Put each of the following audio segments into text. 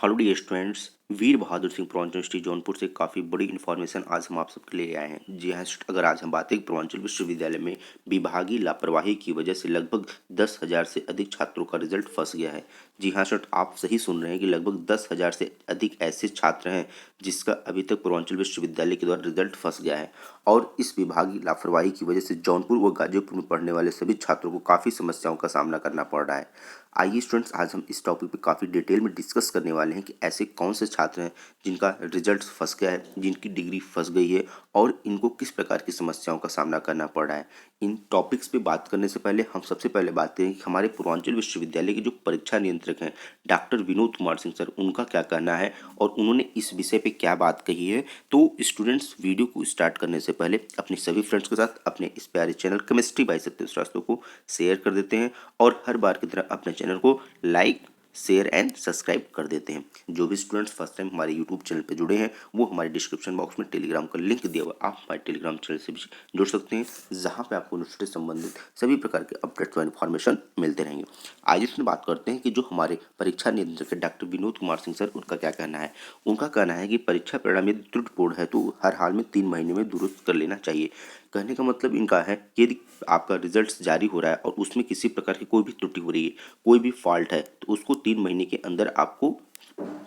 Hello dear students, वीर Bahadur Singh Purvanchal university Jaunpur से काफ़ी बड़ी इन्फॉर्मेशन आज हम आप सबके लिए आए हैं। जी हाँ, अगर आज हम बात करें पूर्वांचल विश्वविद्यालय में विभागीय लापरवाही की वजह से लगभग 10,000 से अधिक छात्रों का रिजल्ट फंस गया है। जी हाँ सर, आप सही सुन रहे हैं कि लगभग 10,000 से अधिक ऐसे छात्र हैं जिसका अभी तक पूर्वांचल विश्वविद्यालय के द्वारा रिजल्ट फंस गया है। और इस विभागीय लापरवाही की वजह से जौनपुर व गाजीपुर में पढ़ने वाले सभी छात्रों को काफ़ी समस्याओं का सामना करना पड़ रहा है। आइए स्टूडेंट्स, आज हम इस टॉपिक पे काफ़ी डिटेल में डिस्कस करने वाले हैं कि ऐसे कौन से छात्र हैं जिनका रिजल्ट फंस गया है, जिनकी डिग्री फंस गई है और इनको किस प्रकार की समस्याओं का सामना करना पड़ रहा है। इन टॉपिक्स पे बात करने से पहले हम सबसे पहले बात करें कि हमारे पूर्वांचल विश्वविद्यालय के जो परीक्षा नियंत्रक हैं डॉक्टर विनोद कुमार सिंह सर, उनका क्या कहना है और उन्होंने इस विषय पे क्या बात कही है। तो स्टूडेंट्स, वीडियो को स्टार्ट करने से पहले अपने सभी फ्रेंड्स के साथ अपने इस प्यारे चैनल केमिस्ट्री बाय सत्य श्रीवास्तव को शेयर कर देते हैं और हर बार की तरह अपने चैनल को लाइक, शेयर एंड सब्सक्राइब कर देते हैं। जो भी स्टूडेंट्स फर्स्ट टाइम हमारे यूट्यूब चैनल पे जुड़े हैं वो हमारे डिस्क्रिप्शन बॉक्स में टेलीग्राम का लिंक दिया हुआ, आप हमारे टेलीग्राम चैनल से भी जुड़ सकते हैं, जहां पे आपको यूनिवर्सिटी से संबंधित सभी प्रकार के अपडेट्स व इन्फॉर्मेशन मिलते रहेंगे। आज इसमें बात करते हैं कि जो हमारे परीक्षा नियंत्रक डॉक्टर विनोद कुमार सिंह सर, उनका क्या कहना है। उनका कहना है कि परीक्षा परिणाम यदि त्रुटिपूर्ण है तो हर हाल में 3 महीने में दुरुस्त कर लेना चाहिए। कहने का मतलब इनका है कि यदि आपका रिजल्ट जारी हो रहा है और उसमें किसी प्रकार की कोई भी त्रुटि हो रही है, कोई भी फॉल्ट है, तो उसको 3 महीने के अंदर आपको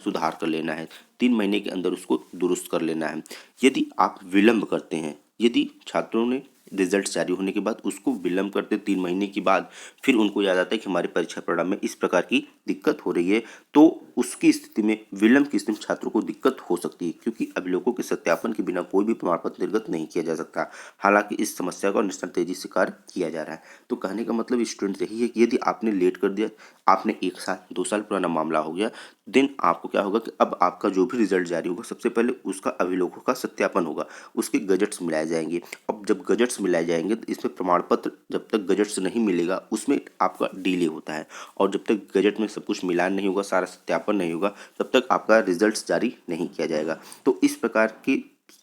सुधार कर लेना है, 3 महीने के अंदर उसको दुरुस्त कर लेना है। यदि आप विलंब करते हैं, यदि छात्रों ने रिजल्ट जारी होने के बाद उसको विलंब करते 3 महीने के बाद फिर उनको याद आता है कि हमारे परीक्षा परिणाम में इस प्रकार की दिक्कत हो रही है, तो उसकी स्थिति में विलंब की स्थिति में छात्रों को दिक्कत हो सकती है, क्योंकि अभिलेखों के सत्यापन के बिना कोई भी प्रमाण पत्र निर्गत नहीं किया जा सकता। हालांकि इस समस्या का निरसन तेजी से कार्य किया जा रहा है। तो कहने का मतलब स्टूडेंट यही है कि यदि आपने लेट कर दिया, आपने 1 साल 2 साल पुराना मामला हो गया, देन आपको क्या होगा कि अब आपका जो भी रिजल्ट जारी होगा सबसे पहले उसका अभिलेखों का सत्यापन होगा, उसके गजट्स मिलाए जाएंगे। अब जब गजट्स मिलाए जाएंगे तो इसमें प्रमाण पत्र जब तक गजट्स नहीं मिलेगा उसमें आपका डिले होता है, और जब तक गजट में सब कुछ मिलान नहीं होगा, सारा सत्यापन नहीं होगा, तब तक आपका रिजल्ट जारी नहीं किया जाएगा। तो इस प्रकार की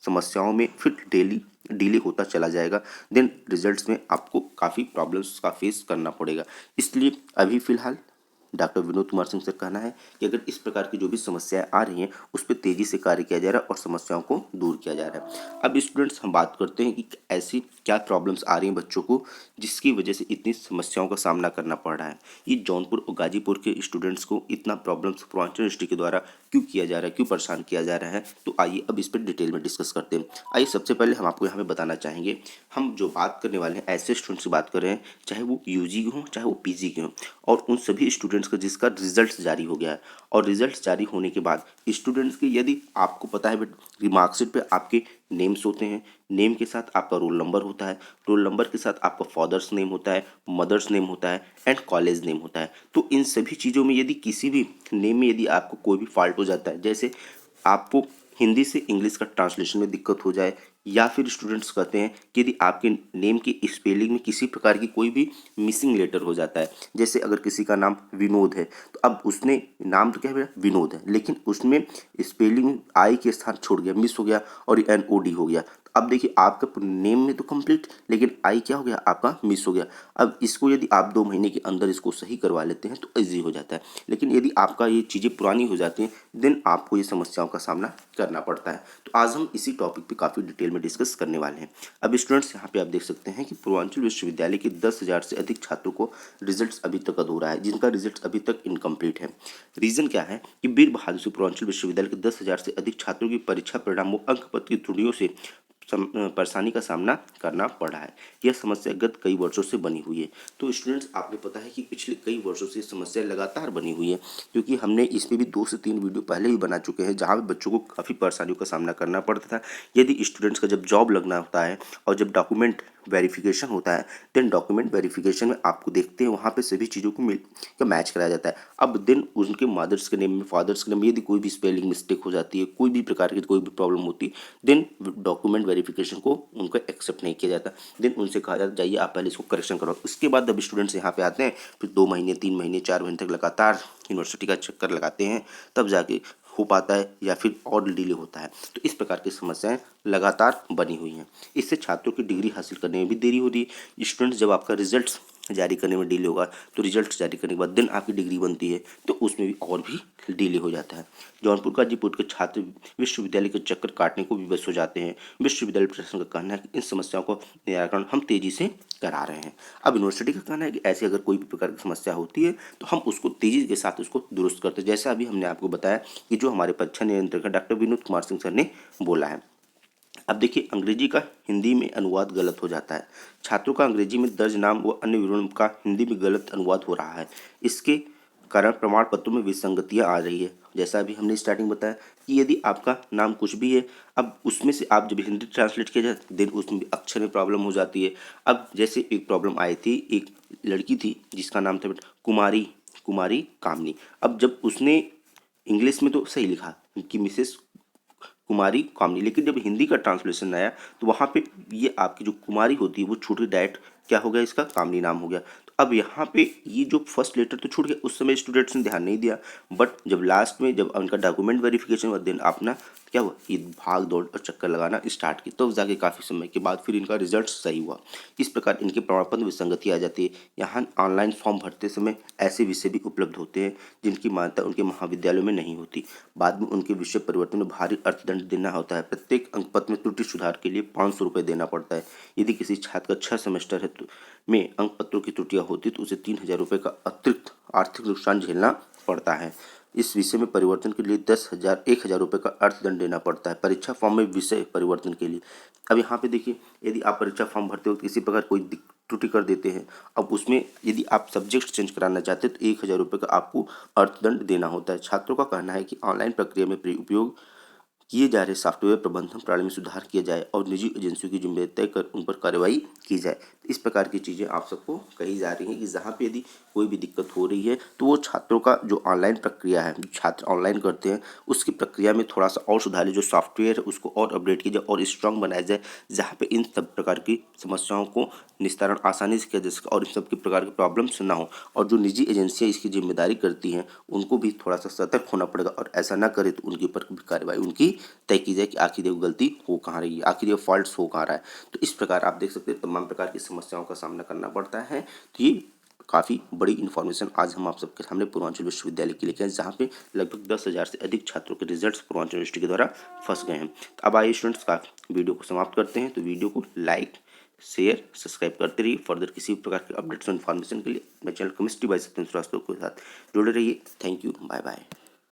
समस्याओं में फिर डेली डिले होता चला जाएगा, देन रिजल्ट्स में आपको काफ़ी प्रॉब्लम्स का फेस करना पड़ेगा। इसलिए अभी फ़िलहाल डॉक्टर विनोद कुमार सिंह सर कहना है कि अगर इस प्रकार की जो भी समस्याएं आ रही हैं उस पर तेज़ी से कार्य किया जा रहा है और समस्याओं को दूर किया जा रहा है। अब स्टूडेंट्स, हम बात करते हैं कि ऐसी क्या प्रॉब्लम्स आ रही हैं बच्चों को जिसकी वजह से इतनी समस्याओं का सामना करना पड़ रहा है। ये जौनपुर और गाजीपुर के स्टूडेंट्स को इतना प्रॉब्लम्स पूर्वांचल यूनिवर्सिटी के द्वारा क्यों किया जा रहा है, क्यों परेशान किया जा रहा है, तो आइए अब इस पर डिटेल में डिस्कस करते हैं। आइए सबसे पहले हम आपको यहाँ पे बताना चाहेंगे, हम जो बात करने वाले हैं ऐसे स्टूडेंट्स की बात कर रहे हैं, चाहे वो यूजी के हों चाहे वो पीजी के हों, और उन सभी स्टूडेंट्स का जिसका रिजल्ट जारी हो गया है। और रिजल्ट जारी होने के बाद स्टूडेंट्स के, यदि आपको पता है कि मार्कशीट पे आपके नेम्स होते हैं, नेम के साथ आपका रोल नंबर होता है, रोल नंबर के साथ आपका फादर्स नेम होता है, मदर्स नेम होता है एंड कॉलेज नेम होता है। तो इन सभी चीज़ों में यदि किसी भी नेम में यदि आपको कोई भी फॉल्ट हो जाता है, जैसे आपको हिंदी से इंग्लिश का ट्रांसलेशन में दिक्कत हो जाए, या फिर स्टूडेंट्स कहते हैं कि यदि आपके नेम की स्पेलिंग में किसी प्रकार की कोई भी मिसिंग लेटर हो जाता है, जैसे अगर किसी का नाम विनोद है तो अब उसने नाम तो क्या है विनोद है, लेकिन उसमें स्पेलिंग आई के स्थान छोड़ गया, मिस हो गया और NOD हो गया। तो अब देखिए आपका नेम में तो कंप्लीट, लेकिन आई क्या हो गया, आपका मिस हो गया। अब इसको यदि आप 2 महीने के अंदर इसको सही करवा लेते हैं तो ईजी हो जाता है, लेकिन यदि आपका ये चीज़ें पुरानी हो जाती हैं देन आपको ये समस्याओं का सामना करना पड़ता है। तो आज हम इसी टॉपिक पे काफ़ी डिटेल में डिस्कस करने वाले हैं। अब स्टूडेंट्स, यहाँ पे आप देख सकते हैं कि पूर्वांचल विश्वविद्यालय के 10,000 से अधिक छात्रों को रिजल्ट्स अभी तक अधूरा है, जिनका रिजल्ट अभी तक इनकम्प्लीट है। रीज़न क्या है कि वीर बहादुर सिंह पूर्वांचल विश्वविद्यालय के 10,000 से अधिक छात्रों की परीक्षा परिणाम व अंक पत्र की त्रुटियों से परेशानी का सामना करना पड़ रहा है। यह समस्या गत कई वर्षों से बनी हुई है। तो स्टूडेंट्स, आपने पता है कि पिछले कई वर्षों से समस्या लगातार बनी हुई है, क्योंकि हमने इस पे भी 2 से 3 वीडियो पहले ही बना चुके हैं, जहाँ पे बच्चों को काफ़ी परेशानियों का सामना करना पड़ता था। यदि स्टूडेंट्स का जब जॉब लगना होता है और जब डॉक्यूमेंट वेरिफिकेशन होता है, देन डॉक्यूमेंट वेरिफिकेशन में आपको देखते हैं वहाँ पे सभी चीज़ों को मैच कराया जाता है। अब देन उनके मदर्स के नेम में, फादर्स के नेम में यदि कोई भी स्पेलिंग मिस्टेक हो जाती है, कोई भी प्रकार की कोई भी प्रॉब्लम होती है, देन डॉक्यूमेंट वेरिफिकेशन को उनको एक्सेप्ट नहीं किया जाता। देन उनसे कहा जाता जाइए आप पहले इसको करेक्शन करवाओ। उसके बाद जब स्टूडेंट्स यहाँ पे आते हैं फिर 2 महीने 3 महीने 4 महीने तक लगातार यूनिवर्सिटी का चक्कर लगाते हैं, तब जाके हो पाता है या फिर और डिले होता है। तो इस प्रकार की समस्याएं लगातार बनी हुई हैं। इससे छात्रों की डिग्री हासिल करने में भी देरी हो रही है। स्टूडेंट्स, जब आपका रिजल्ट जारी करने में डिले होगा, तो रिजल्ट जारी करने के बाद देन आपकी डिग्री बनती है, तो उसमें भी और भी डिले हो जाता है। जौनपुर गाजीपुर के छात्र विश्वविद्यालय के चक्कर काटने को विवश हो जाते हैं। विश्वविद्यालय प्रशासन का कहना है कि इन समस्याओं को निराकरण हम तेजी से करा रहे हैं। अब यूनिवर्सिटी का कहना है कि ऐसी अगर कोई भी प्रकार की समस्या होती है तो हम उसको तेजी के साथ उसको दुरुस्त करते हैं। जैसा अभी हमने आपको बताया कि जो हमारे परीक्षा नियंत्रक डॉक्टर विनोद कुमार सिंह सर ने बोला है। अब देखिए, अंग्रेजी का हिंदी में अनुवाद गलत हो जाता है। छात्रों का अंग्रेजी में दर्ज नाम व अन्य विवरण का हिंदी में गलत अनुवाद हो रहा है। इसके कारण प्रमाण पत्रों में विसंगतियां आ रही है। जैसा अभी हमने स्टार्टिंग बताया कि यदि आपका नाम कुछ भी है, अब उसमें से आप जब हिंदी ट्रांसलेट किया जाए देन उसमें भी अक्षर में प्रॉब्लम हो जाती है। अब जैसे एक प्रॉब्लम आई थी, एक लड़की थी जिसका नाम था कुमारी कुमारी कामनी। अब जब उसने इंग्लिश में तो सही लिखा कि मिसेस कुमारी कामनी, लेकिन जब हिंदी का ट्रांसलेशन आया तो वहाँ पे ये आपकी जो कुमारी होती है वो छूट गई, डायरेक्ट क्या हो गया, इसका कामनी नाम हो गया। तो अब यहाँ पे ये जो फर्स्ट लेटर तो छूट गया, उस समय स्टूडेंट्स ने ध्यान नहीं दिया, बट जब लास्ट में जब उनका डॉक्यूमेंट वेरिफिकेशन हुआ देन अपना क्या हुआ, ये भाग दौड़ और चक्कर लगाना स्टार्ट की, तब जाके काफ़ी समय के बाद फिर इनका रिजल्ट सही हुआ। इस प्रकार इनके प्रमाण पत्र में विसंगति आ जाती है। यहाँ ऑनलाइन फॉर्म भरते समय ऐसे विषय भी उपलब्ध होते हैं जिनकी मान्यता उनके महाविद्यालयों में नहीं होती। बाद में उनके विषय परिवर्तन में भारी अर्थदंड देना होता है। प्रत्येक अंक पत्र में त्रुटि सुधार के लिए 500 रुपये देना पड़ता है। यदि किसी छात्र का 6 सेमेस्टर है तो में अंक पत्रों की त्रुटियां होती तो उसे 3000 रुपये का अतिरिक्त आर्थिक नुकसान झेलना पड़ता है। इस विषय में परिवर्तन के लिए 10,000 रुपये का अर्थदंड देना पड़ता है। परीक्षा फॉर्म में विषय परिवर्तन के लिए, अब यहाँ पे देखिए, यदि आप परीक्षा फॉर्म भरते हो किसी प्रकार कोई त्रुटि कर देते हैं, अब उसमें यदि आप सब्जेक्ट चेंज कराना चाहते हैं तो 1000 रुपये का आपको अर्थदंड देना होता है। छात्रों का कहना है कि ऑनलाइन प्रक्रिया में उपयोग किए जा रहे सॉफ्टवेयर प्रबंधन प्रणाली में सुधार किया जाए और निजी एजेंसियों की जिम्मेदारी तय कर उन पर कार्रवाई की जाए। तो इस प्रकार की चीज़ें आप सबको कही जा रही हैं कि जहाँ पे यदि कोई भी दिक्कत हो रही है तो वो छात्रों का जो ऑनलाइन प्रक्रिया है, जो छात्र ऑनलाइन करते हैं उसकी प्रक्रिया में थोड़ा सा और सुधार, जो सॉफ्टवेयर है उसको और अपडेट किया जाए और स्ट्रांग बनाया जाए, जहाँ पे इन सब प्रकार की समस्याओं को निस्तारण आसानी से किया जा सके और इन सब के प्रकार की प्रॉब्लम्स ना हो। और जो निजी एजेंसियाँ इसकी जिम्मेदारी करती हैं उनको भी थोड़ा सा सतर्क होना पड़ेगा और ऐसा ना करे तो उनके ऊपर भी कार्रवाई उनकी तय की जाए कि आखिर ये गलती हो कहाँ रही है, आखिर ये फॉल्ट्स हो कहाँ रहा है। तो इस प्रकार आप देख सकते हैं तमाम प्रकार की समस्याओं का सामना करना पड़ता है। तो ये काफ़ी बड़ी इन्फॉर्मेशन आज हम आप सबके सामने पूर्वांचल विश्वविद्यालय की लेके आए, जहाँ पे लगभग 10,000 से अधिक छात्रों के रिजल्ट्स पूर्वांचल यूनिवर्सिटी के द्वारा फंस गए हैं। तो अब आइए स्टूडेंट्स का वीडियो को समाप्त करते हैं। तो वीडियो को लाइक शेयर सब्सक्राइब करते रहिए। फर्दर किसी भी प्रकार के अपडेट्स और इन्फॉर्मेशन के लिए मेरे channel chemistry by Satyendra Srivastava के साथ जुड़े रहिए। Thank you, bye bye.